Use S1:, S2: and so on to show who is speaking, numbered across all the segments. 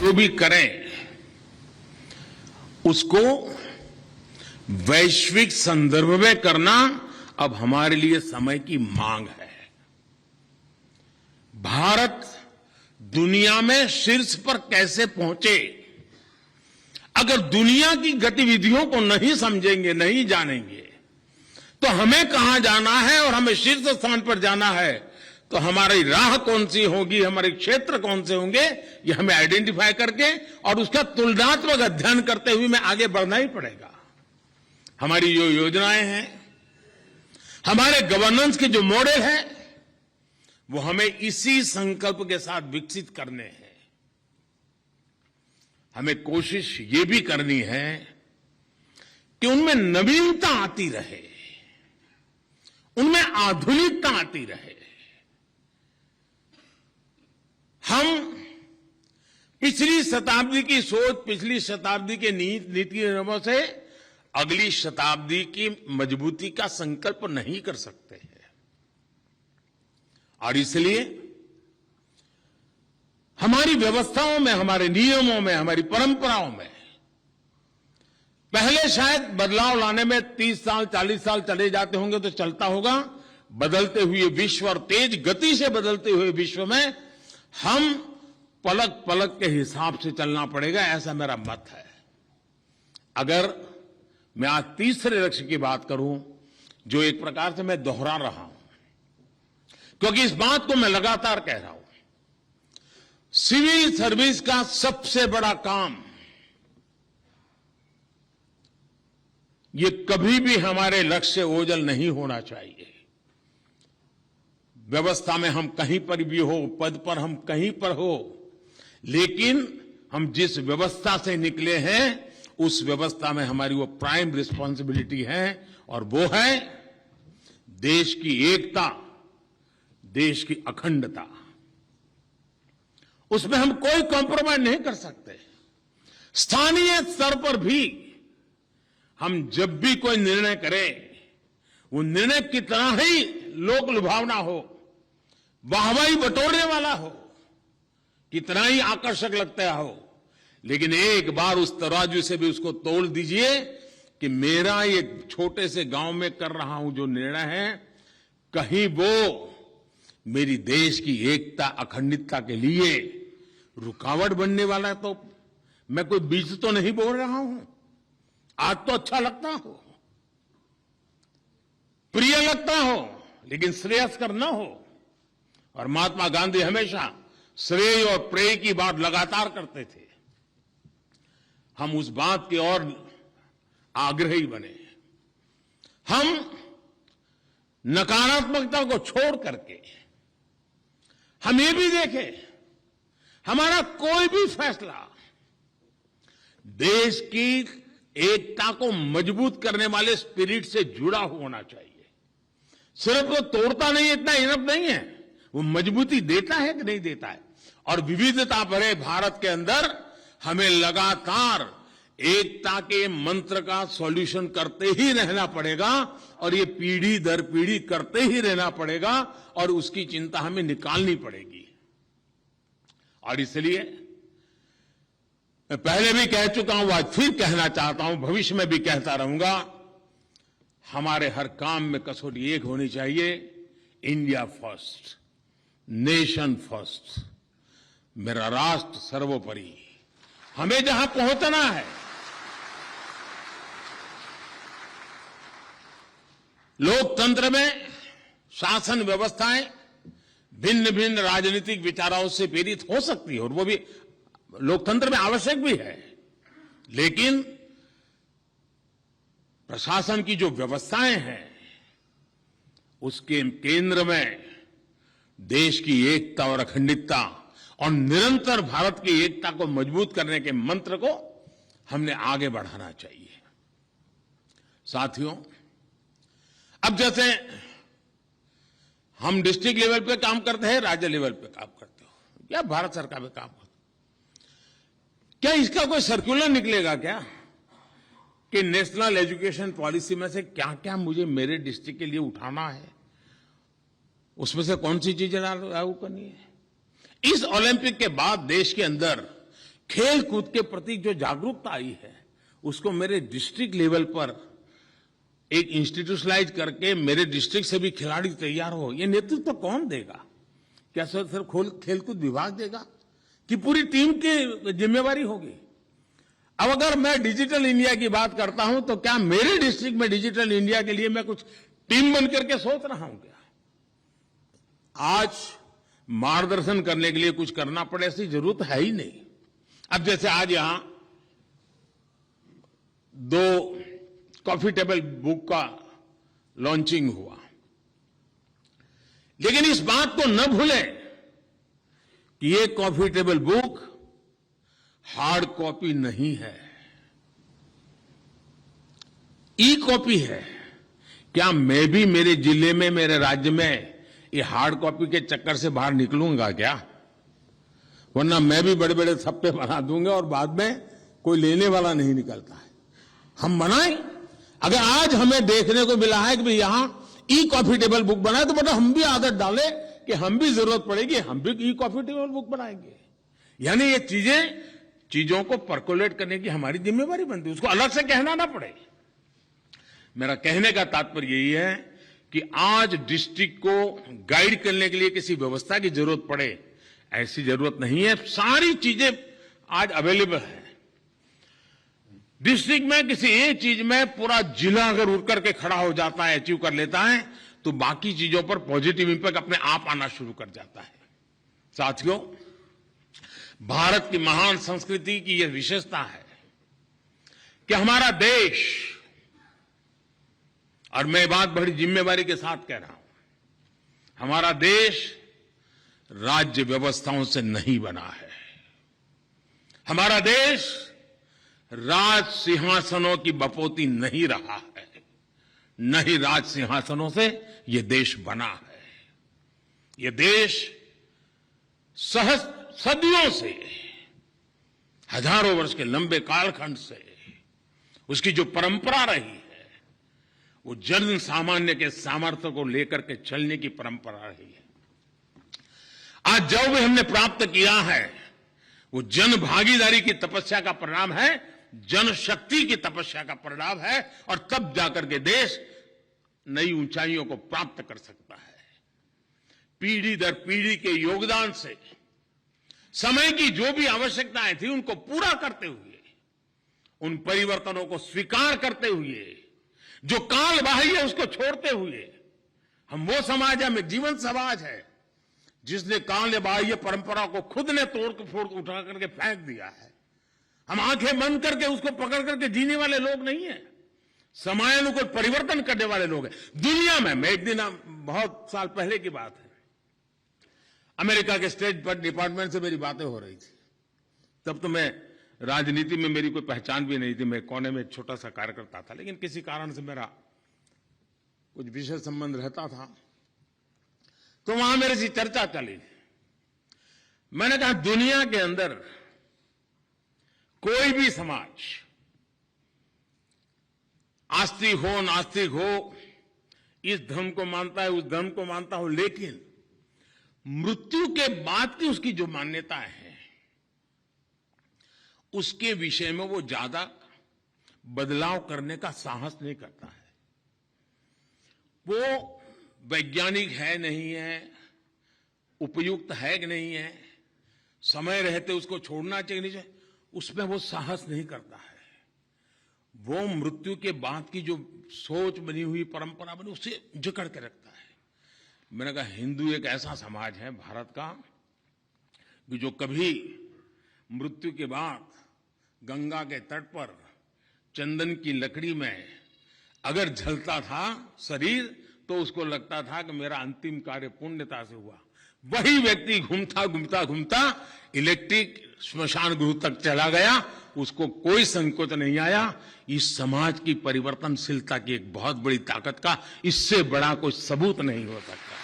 S1: जो भी करें उसको वैश्विक संदर्भ में करना अब हमारे लिए समय की मांग है। भारत दुनिया में शीर्ष पर कैसे पहुंचे, अगर दुनिया की गतिविधियों को नहीं समझेंगे, नहीं जानेंगे, तो हमें कहां जाना है और हमें शीर्ष स्थान पर जाना है, तो हमारी राह कौन सी होगी, हमारे क्षेत्र कौन से होंगे, ये हमें आइडेंटिफाई करके और उसका तुलनात्मक अध्ययन करते हुए हमें आगे बढ़ना ही पड़ेगा। हमारी जो योजनाएं हैं, हमारे गवर्नेंस के जो मॉडल हैं, वो हमें इसी संकल्प के साथ विकसित करने हैं। हमें कोशिश ये भी करनी है कि उनमें नवीनता आती रहे, उनमें आधुनिकता आती रहे। हम पिछली शताब्दी की सोच, पिछली शताब्दी के नीति नियमों से अगली शताब्दी की मजबूती का संकल्प नहीं कर सकते हैं, और इसलिए हमारी व्यवस्थाओं में, हमारे नियमों में, हमारी परंपराओं में पहले शायद बदलाव लाने में 30 साल 40 साल चले जाते होंगे तो चलता होगा। बदलते हुए विश्व और तेज गति से बदलते हुए विश्व में हम पलक पलक के हिसाब से चलना पड़ेगा, ऐसा मेरा मत है। अगर मैं आज तीसरे लक्ष्य की बात करूं, जो एक प्रकार से मैं दोहरा रहा हूं, क्योंकि इस बात को मैं लगातार कह रहा हूं, सिविल सर्विस का सबसे बड़ा काम ये कभी भी हमारे लक्ष्य से ओझल नहीं होना चाहिए। व्यवस्था में हम कहीं पर भी हो, पद पर हम कहीं पर हो, लेकिन हम जिस व्यवस्था से निकले हैं उस व्यवस्था में हमारी वो प्राइम रिस्पॉन्सिबिलिटी है, और वो है देश की एकता, देश की अखंडता। उसमें हम कोई कॉम्प्रोमाइज नहीं कर सकते। स्थानीय स्तर पर भी हम जब भी कोई निर्णय करें, वो निर्णय कितना ही लोक लुभावना हो, वाहवाही बटोरने वाला हो, कितना ही आकर्षक लगता हो, लेकिन एक बार उस तराजू से भी उसको तोल दीजिए कि मेरा ये छोटे से गांव में कर रहा हूं जो निर्णय है, कहीं वो मेरी देश की एकता, अखंडता के लिए रुकावट बनने वाला है, तो मैं कोई बीज तो नहीं बोल रहा हूं। आज तो अच्छा लगता हो, प्रिय लगता हो, लेकिन श्रेयस्कर न हो। और महात्मा गांधी हमेशा श्रेय और प्रेय की बात लगातार करते थे। हम उस बात की ओर आग्रही बने। हम नकारात्मकता को छोड़ करके हम ये भी देखें, हमारा कोई भी फैसला देश की एकता को मजबूत करने वाले स्पिरिट से जुड़ा होना चाहिए। सिर्फ वो तोड़ता नहीं, इतना इनफ नहीं है, वो मजबूती देता है कि नहीं देता है। और विविधता भरे भारत के अंदर हमें लगातार एकता के मंत्र का सॉल्यूशन करते ही रहना पड़ेगा, और ये पीढ़ी दर पीढ़ी करते ही रहना पड़ेगा, और उसकी चिंता हमें निकालनी पड़ेगी। और इसलिए मैं पहले भी कह चुका हूं, आज फिर कहना चाहता हूं, भविष्य में भी कहता रहूंगा, हमारे हर काम में कसौटी एक होनी चाहिए, इंडिया फर्स्ट, नेशन फर्स्ट, मेरा राष्ट्र सर्वोपरि। हमें जहां पहुंचना है, लोकतंत्र में शासन व्यवस्थाएं भिन्न भिन्न राजनीतिक विचारों से प्रेरित हो सकती है, और वो भी लोकतंत्र में आवश्यक भी है, लेकिन प्रशासन की जो व्यवस्थाएं हैं उसके केंद्र में देश की एकता और अखंडता और निरंतर भारत की एकता को मजबूत करने के मंत्र को हमने आगे बढ़ाना चाहिए। साथियों, अब जैसे हम डिस्ट्रिक्ट लेवल पे काम करते हैं, राज्य लेवल पे काम करते हो, या भारत सरकार में काम करते हो, क्या इसका कोई सर्कुलर निकलेगा क्या कि नेशनल एजुकेशन पॉलिसी में से क्या क्या मुझे मेरे डिस्ट्रिक्ट के लिए उठाना है, उसमें से कौन सी चीजें लागू करनी है? इस ओलंपिक के बाद देश के अंदर खेल कूद के प्रति जो जागरूकता आई है उसको मेरे डिस्ट्रिक्ट लेवल पर एक इंस्टीट्यूशनलाइज करके मेरे डिस्ट्रिक्ट से भी खिलाड़ी तैयार हो, ये नेतृत्व कौन देगा? क्या सिर्फ खेलकूद विभाग देगा कि पूरी टीम की जिम्मेवारी होगी? अब अगर मैं डिजिटल इंडिया की बात करता हूं तो क्या मेरे डिस्ट्रिक्ट में डिजिटल इंडिया के लिए मैं कुछ टीम बन करके सोच रहा हूं क्या? आज मार्गदर्शन करने के लिए कुछ करना पड़े ऐसी जरूरत है ही नहीं। अब जैसे आज यहां 2 कॉफी टेबल बुक का लॉन्चिंग हुआ, लेकिन इस बात को न भूलें कि ये coffee table book hard copy नहीं है, ई कॉपी है। क्या मैं भी मेरे जिले में, मेरे राज्य में ये हार्ड कॉपी के चक्कर से बाहर निकलूंगा क्या? वरना मैं भी बड़े बड़े थप्पे बना दूंगा और बाद में कोई लेने वाला नहीं निकलता है। हम बनाएं। अगर आज हमें देखने को मिला है कि भाई यहां ई कॉफी टेबल बुक बनाए, तो बेटा हम भी आदत डालें कि हम भी जरूरत पड़ेगी हम भी ई कॉफी टेबल बुक बनाएंगे। यानी ये चीजों को परकोलेट करने की हमारी जिम्मेवारी बनती है, उसको अलग से कहना ना पड़े। मेरा कहने का तात्पर्य यही है कि आज डिस्ट्रिक्ट को गाइड करने के लिए किसी व्यवस्था की जरूरत पड़े, ऐसी जरूरत नहीं है। सारी चीजें आज अवेलेबल है। डिस्ट्रिक्ट में किसी एक चीज में पूरा जिला अगर उठ करके खड़ा हो जाता है, अचीव कर लेता है, तो बाकी चीजों पर पॉजिटिव इंपैक्ट अपने आप आना शुरू कर जाता है। साथियों, भारत की महान संस्कृति की यह विशेषता है कि हमारा देश, और मैं बात बड़ी जिम्मेवारी के साथ कह रहा हूं, हमारा देश राज्य व्यवस्थाओं से नहीं बना है। हमारा देश राज सिंहासनों की बपोती नहीं रहा है, न ही राज सिंहासनों से यह देश बना है। यह देश सदियों से, हजारों वर्ष के लंबे कालखंड से उसकी जो परंपरा रही है, वो जन सामान्य के सामर्थ्य को लेकर के चलने की परंपरा रही है। आज जो भी हमने प्राप्त किया है वो जन भागीदारी की तपस्या का परिणाम है, जनशक्ति की तपस्या का परिणाम है, और तब जाकर के देश नई ऊंचाइयों को प्राप्त कर सकता है। पीढ़ी दर पीढ़ी के योगदान से समय की जो भी आवश्यकताएं थी उनको पूरा करते हुए, उन परिवर्तनों को स्वीकार करते हुए, जो काल बाह्य है उसको छोड़ते हुए, हम वो समाज है, हमें जीवन समाज है जिसने काल बाह्य परंपरा को खुद ने तोड़ फोड़ उठा करके फेंक दिया है। हम आंखें बंद करके उसको पकड़ करके जीने वाले लोग नहीं है, समयानुकूल परिवर्तन करने वाले लोग हैं। दुनिया में, मैं एक दिन, बहुत साल पहले की बात है, अमेरिका के स्टेट डिपार्टमेंट से मेरी बातें हो रही थी। तब तो मैं राजनीति में, मेरी कोई पहचान भी नहीं थी, मैं कोने में एक छोटा सा कार्यकर्ता था, लेकिन किसी कारण से मेरा कुछ विशेष संबंध रहता था, तो वहां मेरे से चर्चा चली। मैंने कहा दुनिया के अंदर कोई भी समाज, आस्तिक हो नास्तिक हो, इस धर्म को मानता है उस धर्म को मानता हो, लेकिन मृत्यु के बाद की उसकी जो मान्यताएं हैं उसके विषय में वो ज्यादा बदलाव करने का साहस नहीं करता है। वो वैज्ञानिक है नहीं है, उपयुक्त है कि नहीं है, समय रहते उसको छोड़ना चाहिए नहीं चाहिए, उसमें वो साहस नहीं करता है। वो मृत्यु के बाद की जो सोच बनी हुई, परंपरा बनी, उसे जकड़ के रखता है। मैंने कहा हिंदू एक ऐसा समाज है भारत का कि जो कभी मृत्यु के बाद गंगा के तट पर चंदन की लकड़ी में अगर जलता था शरीर, तो उसको लगता था कि मेरा अंतिम कार्य पुण्यता से हुआ। वही व्यक्ति घूमता इलेक्ट्रिक श्मशान गृह तक चला गया, उसको कोई संकोच नहीं आया। इस समाज की परिवर्तनशीलता की एक बहुत बड़ी ताकत का इससे बड़ा कोई सबूत नहीं हो सकता।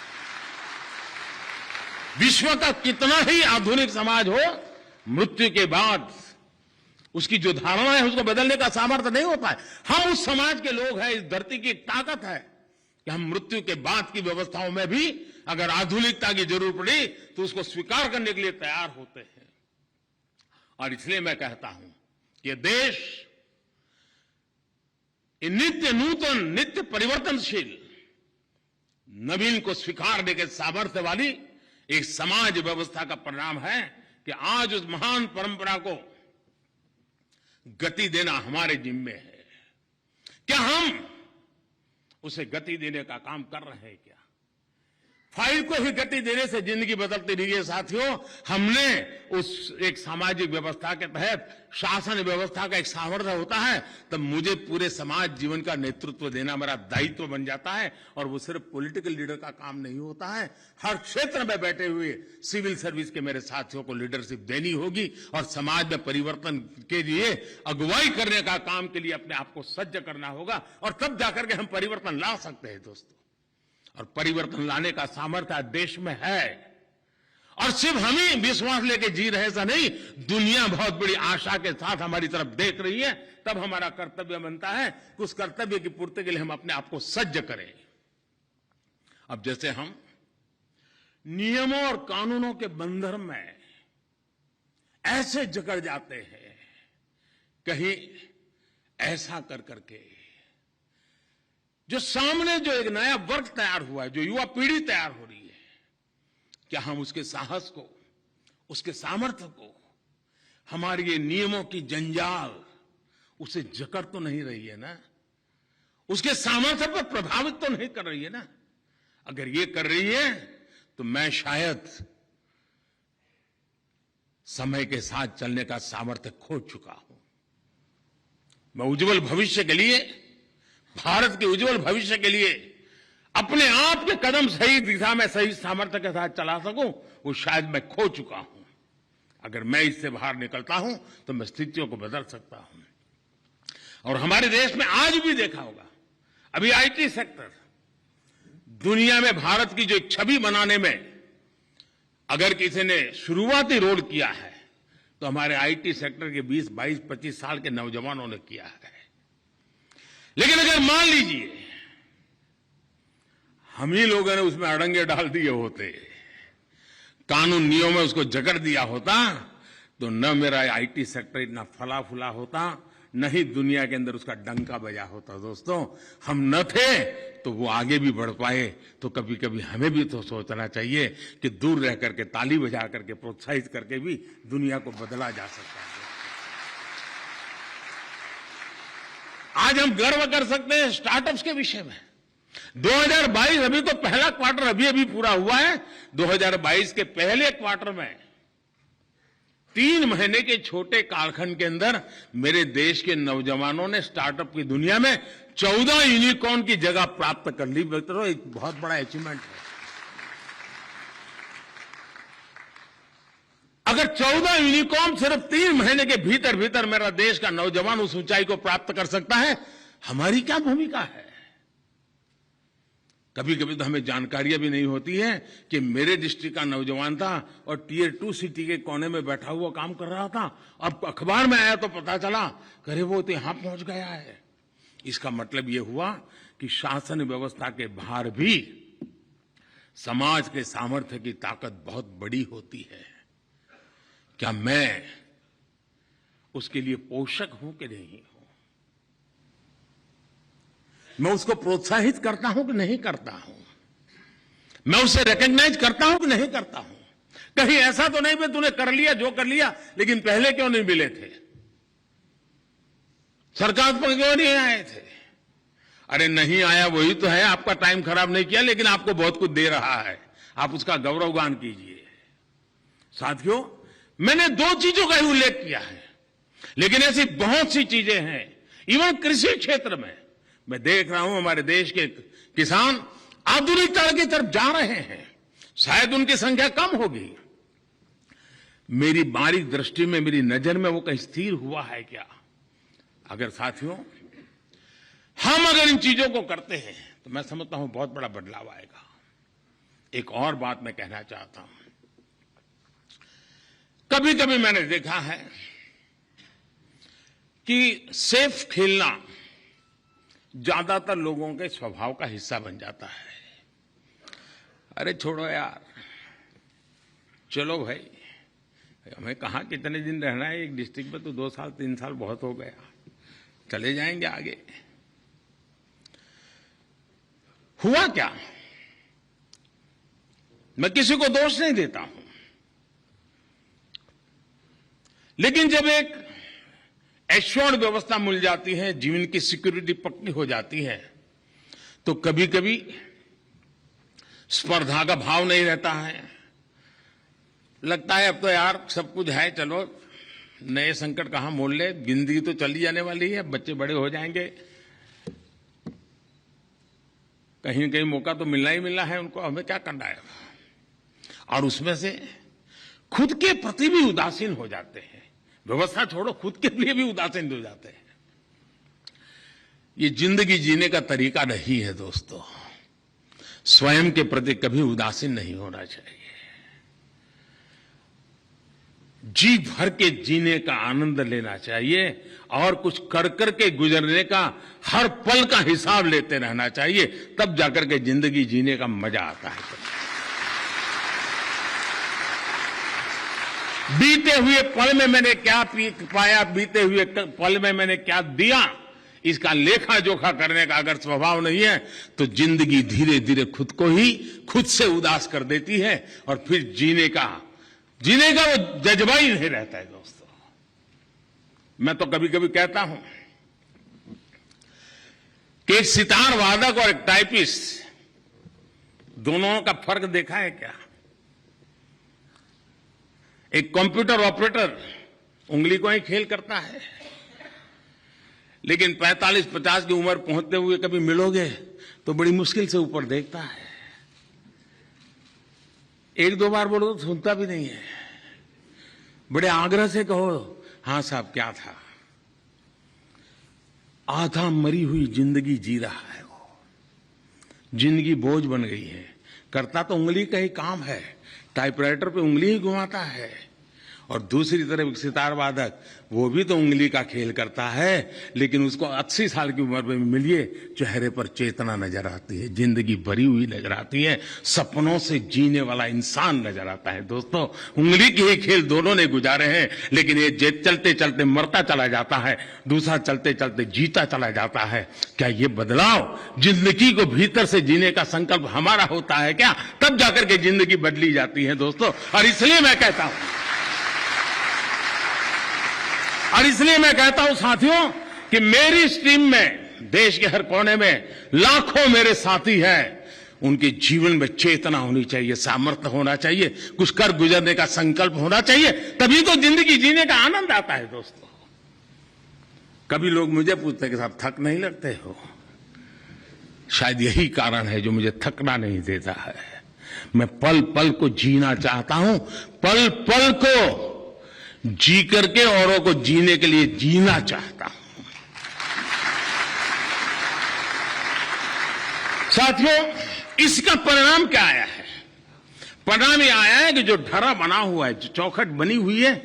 S1: विश्व का कितना ही आधुनिक समाज हो, मृत्यु के बाद उसकी जो धारणा है उसको बदलने का सामर्थ्य नहीं होता है। हम उस समाज के लोग हैं, इस धरती की एक ताकत है कि हम मृत्यु के बाद की व्यवस्थाओं में भी अगर आधुनिकता की जरूरत पड़ी तो उसको स्वीकार करने के लिए तैयार होते हैं। और इसलिए मैं कहता हूं कि ये देश नित्य नूतन, नित्य परिवर्तनशील, नवीन को स्वीकारने के सामर्थ्य वाली एक समाज व्यवस्था का परिणाम है कि आज उस महान परंपरा को गति देना हमारे जिम्मे है। क्या हम उसे गति देने का काम कर रहे हैं क्या? फाइल को ही गति देने से जिंदगी बदलती नहीं है साथियों। हमने उस एक सामाजिक व्यवस्था के तहत शासन व्यवस्था का एक सामर्थ्य होता है, तब मुझे पूरे समाज जीवन का नेतृत्व देना मेरा दायित्व बन जाता है। और वो सिर्फ पॉलिटिकल लीडर का काम नहीं होता है, हर क्षेत्र में बैठे हुए सिविल सर्विस के मेरे साथियों को लीडरशिप देनी होगी और समाज में परिवर्तन के लिए अगुवाई करने का काम के लिए अपने आप को सज्ज करना होगा, और तब जाकर के हम परिवर्तन ला सकते हैं दोस्तों। और परिवर्तन लाने का सामर्थ्य आज देश में है, और सिर्फ हम ही विश्वास लेके जी रहे ऐसा नहीं, दुनिया बहुत बड़ी आशा के साथ हमारी तरफ देख रही है। तब हमारा कर्तव्य बनता है कि उस कर्तव्य की पूर्ति के लिए हम अपने आप को सज्ज करें। अब जैसे हम नियमों और कानूनों के बंधन में ऐसे जकड़ जाते हैं, कहीं ऐसा कर करके जो सामने जो एक नया वर्ग तैयार हुआ है, जो युवा पीढ़ी तैयार हो रही है, क्या हम उसके साहस को, उसके सामर्थ्य को, हमारे ये नियमों की जंजाल उसे जकड़ तो नहीं रही है ना? उसके सामर्थ्य पर प्रभावित तो नहीं कर रही है ना? अगर ये कर रही है तो मैं शायद समय के साथ चलने का सामर्थ्य खो चुका हूं। मैं उज्जवल भविष्य के लिए, भारत के उज्जवल भविष्य के लिए अपने आप के कदम सही दिशा में, सही सामर्थ्य के साथ चला सकूं, वो शायद मैं खो चुका हूं। अगर मैं इससे बाहर निकलता हूं तो मैं स्थितियों को बदल सकता हूं। और हमारे देश में आज भी देखा होगा, अभी आईटी सेक्टर दुनिया में भारत की जो एक छवि बनाने में अगर किसी ने शुरुआती रोल किया है तो हमारे आईटी सेक्टर के 20, 22, 25 साल के नौजवानों ने किया है। लेकिन अगर मान लीजिए हम ही लोगों ने उसमें अड़ंगे डाल दिए होते, कानून नियम में उसको जकड़ दिया होता, तो न मेरा आईटी सेक्टर इतना फला फूला होता, न ही दुनिया के अंदर उसका डंका बजा होता। दोस्तों, हम न थे तो वो आगे भी बढ़ पाए। तो कभी कभी हमें भी तो सोचना चाहिए कि दूर रह करके, ताली बजा करके, प्रोत्साहित करके भी दुनिया को बदला जा सकता है। आज हम गर्व कर सकते हैं स्टार्टअप्स के विषय में। 2022 अभी तो पहला क्वार्टर अभी पूरा हुआ है। 2022 के पहले क्वार्टर में 3 महीने के छोटे कालखंड के अंदर मेरे देश के नौजवानों ने स्टार्टअप की दुनिया में 14 यूनिकॉर्न की जगह प्राप्त कर ली। मित्रों, एक बहुत बड़ा अचीवमेंट है। अगर 14 यूनिकॉर्न सिर्फ 3 महीने के भीतर भीतर मेरा देश का नौजवान उस ऊंचाई को प्राप्त कर सकता है, हमारी क्या भूमिका है? कभी कभी तो हमें जानकारियां भी नहीं होती है कि मेरे डिस्ट्रिक्ट का नौजवान था और टियर 2 सिटी के कोने में बैठा हुआ काम कर रहा था, अब अखबार में आया तो पता चला, अरे वो तो यहां पहुंच गया है। इसका मतलब ये हुआ कि शासन व्यवस्था के बाहर भी समाज के सामर्थ्य की ताकत बहुत बड़ी होती है। क्या मैं उसके लिए पोषक हूं कि नहीं हूं? मैं उसको प्रोत्साहित करता हूं कि नहीं करता हूं? मैं उसे रिकॉग्नाइज करता हूं कि नहीं करता हूं? कहीं ऐसा तो नहीं भाई तूने कर लिया जो कर लिया, लेकिन पहले क्यों नहीं मिले थे? सरकार पर क्यों नहीं आए थे? अरे नहीं आया वही तो है, आपका टाइम खराब नहीं किया, लेकिन आपको बहुत कुछ दे रहा है, आप उसका गौरवगान कीजिए। साथियों, मैंने 2 चीजों का ही उल्लेख किया है, लेकिन ऐसी बहुत सी चीजें हैं। इवन कृषि क्षेत्र में मैं देख रहा हूं हमारे देश के किसान आधुनिकता की तरफ जा रहे हैं। शायद उनकी संख्या कम होगी, मेरी बारीक दृष्टि में, मेरी नजर में वो कहीं स्थिर हुआ है क्या? अगर साथियों हम अगर इन चीजों को करते हैं तो मैं समझता हूं बहुत बड़ा बदलाव आएगा। एक और बात मैं कहना चाहता हूं, कभी कभी मैंने देखा है कि सेफ खेलना ज्यादातर लोगों के स्वभाव का हिस्सा बन जाता है। अरे छोड़ो यार, चलो भाई, हमें कहाँ कितने दिन रहना है एक डिस्ट्रिक्ट में, तो 2 साल 3 साल बहुत हो गया, चले जाएंगे आगे। हुआ क्या, मैं किसी को दोष नहीं देता हूं, लेकिन जब एक एश्योर्ड व्यवस्था मिल जाती है, जीवन की सिक्योरिटी पक्की हो जाती है, तो कभी कभी स्पर्धा का भाव नहीं रहता है। लगता है अब तो यार सब कुछ है, चलो नए संकट कहां मोल ले, जिंदगी तो चली जाने वाली है, बच्चे बड़े हो जाएंगे, कहीं न कहीं मौका तो मिलना ही मिलना है उनको, हमें क्या करना है। और उसमें से खुद के प्रति भी उदासीन हो जाते हैं, व्यवस्था छोड़ो खुद के लिए भी उदासीन हो जाते हैं। ये जिंदगी जीने का तरीका नहीं है दोस्तों। स्वयं के प्रति कभी उदासीन नहीं होना चाहिए। जी भर के जीने का आनंद लेना चाहिए और कुछ कर करके गुजरने का हर पल का हिसाब लेते रहना चाहिए, तब जाकर के जिंदगी जीने का मजा आता है। बीते हुए पल में मैंने क्या पाया, बीते हुए पल में मैंने क्या दिया, इसका लेखा जोखा करने का अगर स्वभाव नहीं है तो जिंदगी धीरे धीरे खुद को ही खुद से उदास कर देती है और फिर जीने का वो जज्बा ही नहीं रहता है दोस्तों। मैं तो कभी कभी कहता हूं कि एक सितार वादक और एक टाइपिस्ट, दोनों का फर्क देखा है क्या? एक कंप्यूटर ऑपरेटर उंगली को ही खेल करता है, लेकिन 45-50 की उम्र पहुंचते हुए कभी मिलोगे तो बड़ी मुश्किल से ऊपर देखता है। 1-2 बार बोलो तो सुनता भी नहीं है, बड़े आग्रह से कहो हां साहब क्या था। आधा मरी हुई जिंदगी जी रहा है वो, जिंदगी बोझ बन गई है। करता तो उंगली का ही काम है, टाइपराइटर पे उंगली ही घुमाता है, और दूसरी तरफ एक सितार वादक वो भी तो उंगली का खेल करता है, लेकिन उसको 80 साल की उम्र में मिलिए चेहरे पर चेतना नजर आती है, जिंदगी भरी हुई नजर आती है, सपनों से जीने वाला इंसान नजर आता है। दोस्तों उंगली के ही खेल दोनों ने गुजारे हैं, लेकिन ये चलते चलते मरता चला जाता है, दूसरा चलते चलते जीता चला जाता है। क्या ये बदलाव जिंदगी को भीतर से जीने का संकल्प हमारा होता है क्या? तब जाकर के जिंदगी बदली जाती है दोस्तों। और इसलिए मैं कहता हूं साथियों कि मेरी इस टीम में देश के हर कोने में लाखों मेरे साथी हैं, उनके जीवन में चेतना होनी चाहिए, सामर्थ्य होना चाहिए, कुछ कर गुजरने का संकल्प होना चाहिए, तभी तो जिंदगी जीने का आनंद आता है दोस्तों। कभी लोग मुझे पूछते हैं कि साहब थक नहीं लगते हो? शायद यही कारण है जो मुझे थकना नहीं देता है। मैं पल पल को जीना चाहता हूं, पल पल को जी करके औरों को जीने के लिए जीना चाहता हूं। साथियों इसका परिणाम क्या आया है? परिणाम यह आया है कि जो ढरा बना हुआ है, जो चौखट बनी हुई है,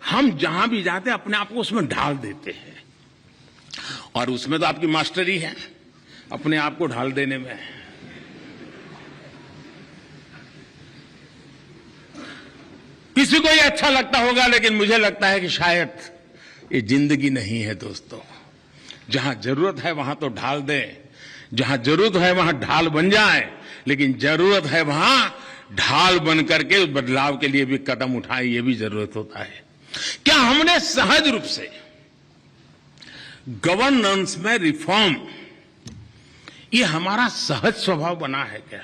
S1: हम जहां भी जाते हैं अपने आप को उसमें ढाल देते हैं, और उसमें तो आपकी मास्टरी है अपने आप को ढाल देने में। किसी को ये अच्छा लगता होगा, लेकिन मुझे लगता है कि शायद ये जिंदगी नहीं है दोस्तों। जहां जरूरत है वहां तो ढाल दें, जहां जरूरत है वहां ढाल बन जाए, लेकिन जरूरत है वहां ढाल बन करके उस बदलाव के लिए भी कदम उठाए, ये भी जरूरत होता है। क्या हमने सहज रूप से गवर्नेंस में रिफॉर्म, ये हमारा सहज स्वभाव बना है क्या?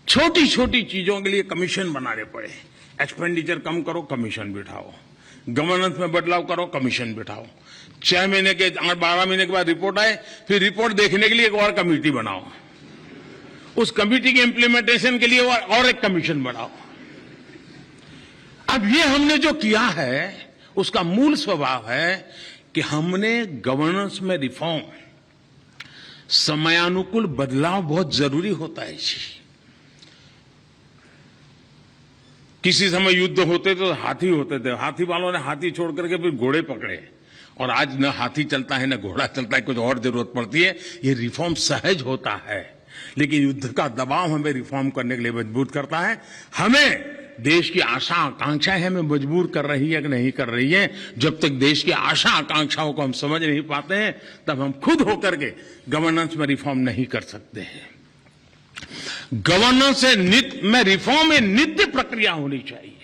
S1: छोटी छोटी चीजों के लिए कमीशन बनाने पड़े, एक्सपेंडिचर कम करो कमीशन बिठाओ, गवर्नेंस में बदलाव करो कमीशन बिठाओ, 6 महीने के 12 महीने के बाद रिपोर्ट आए, फिर रिपोर्ट देखने के लिए एक और कमेटी बनाओ, उस कमेटी के इंप्लीमेंटेशन के लिए और एक कमीशन बनाओ। अब ये हमने जो किया है उसका मूल स्वभाव है कि हमने गवर्नेंस में रिफॉर्म, समयानुकूल बदलाव बहुत जरूरी होता है जी। किसी समय युद्ध होते तो हाथी होते थे, हाथी वालों ने हाथी छोड़ करके फिर घोड़े पकड़े, और आज न हाथी चलता है न घोड़ा चलता है, कुछ और जरूरत पड़ती है। ये रिफॉर्म सहज होता है, लेकिन युद्ध का दबाव हमें रिफॉर्म करने के लिए मजबूर करता है। हमें देश की आशा आकांक्षाएं हमें मजबूर कर रही है कि नहीं कर रही है। जब तक देश की आशा आकांक्षाओं को हम समझ नहीं पाते हैं, तब हम खुद होकर के गवर्नेंस में रिफॉर्म नहीं कर सकते हैं। गवर्नेंस में रिफॉर्म में नित्य प्रक्रिया होनी चाहिए,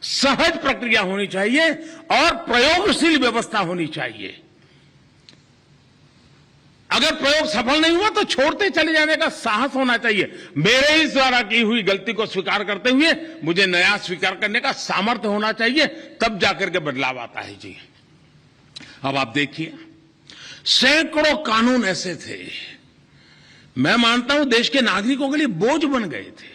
S1: सहज प्रक्रिया होनी चाहिए और प्रयोगशील व्यवस्था होनी चाहिए। अगर प्रयोग सफल नहीं हुआ तो छोड़ते चले जाने का साहस होना चाहिए। मेरे ही द्वारा की हुई गलती को स्वीकार करते हुए मुझे नया स्वीकार करने का सामर्थ्य होना चाहिए, तब जाकर के बदलाव आता है जी। अब आप देखिए, सैकड़ों कानून ऐसे थे, मैं मानता हूं देश के नागरिकों के लिए बोझ बन गए थे।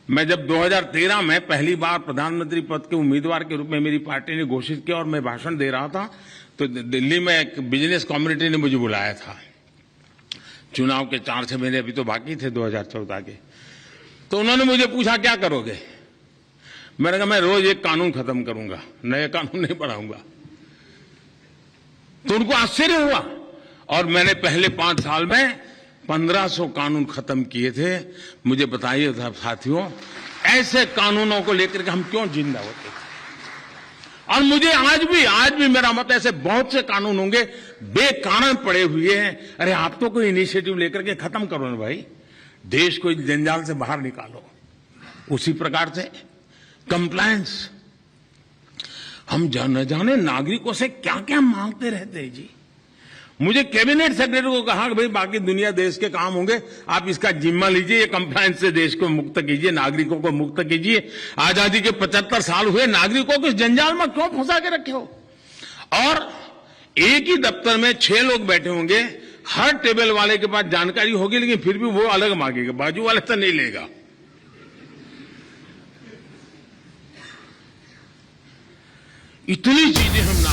S1: मैं जब 2013 में पहली बार प्रधानमंत्री पद के उम्मीदवार के रूप में मेरी पार्टी ने घोषित किया और मैं भाषण दे रहा था, तो दिल्ली में एक बिजनेस कम्युनिटी ने मुझे बुलाया था। चुनाव के 4-6 महीने अभी तो बाकी थे 2014 के। तो उन्होंने मुझे पूछा क्या करोगे। मैंने कहा मैं रोज एक कानून खत्म करूंगा, नए कानून नहीं बढ़ाऊंगा। तो उनको आश्चर्य हुआ और मैंने पहले 5 साल में 1500 कानून खत्म किए थे। मुझे बताइए साथियों, ऐसे कानूनों को लेकर के हम क्यों जिंदा होते थे। और मुझे आज भी मेरा मत ऐसे बहुत से कानून होंगे बेकारण पड़े हुए हैं। अरे आप तो कोई इनिशिएटिव लेकर के खत्म करो ना भाई, देश को इस जंजाल से बाहर निकालो। उसी प्रकार से कंप्लायंस, हम न जाने नागरिकों से क्या क्या मांगते रहते हैं जी। मुझे कैबिनेट सेक्रेटरी को कहा कि भाई बाकी दुनिया देश के काम होंगे, आप इसका जिम्मा लीजिए, ये कंप्लायंस से देश को मुक्त कीजिए, नागरिकों को मुक्त कीजिए। आजादी के 75 साल हुए, नागरिकों को इस जंजाल में क्यों फंसा के रखे हो। और एक ही दफ्तर में 6 लोग बैठे होंगे, हर टेबल वाले के पास जानकारी होगी, लेकिन फिर भी वो अलग मांगेगा, बाजू वाले से नहीं लेगा। इतनी चीजें हम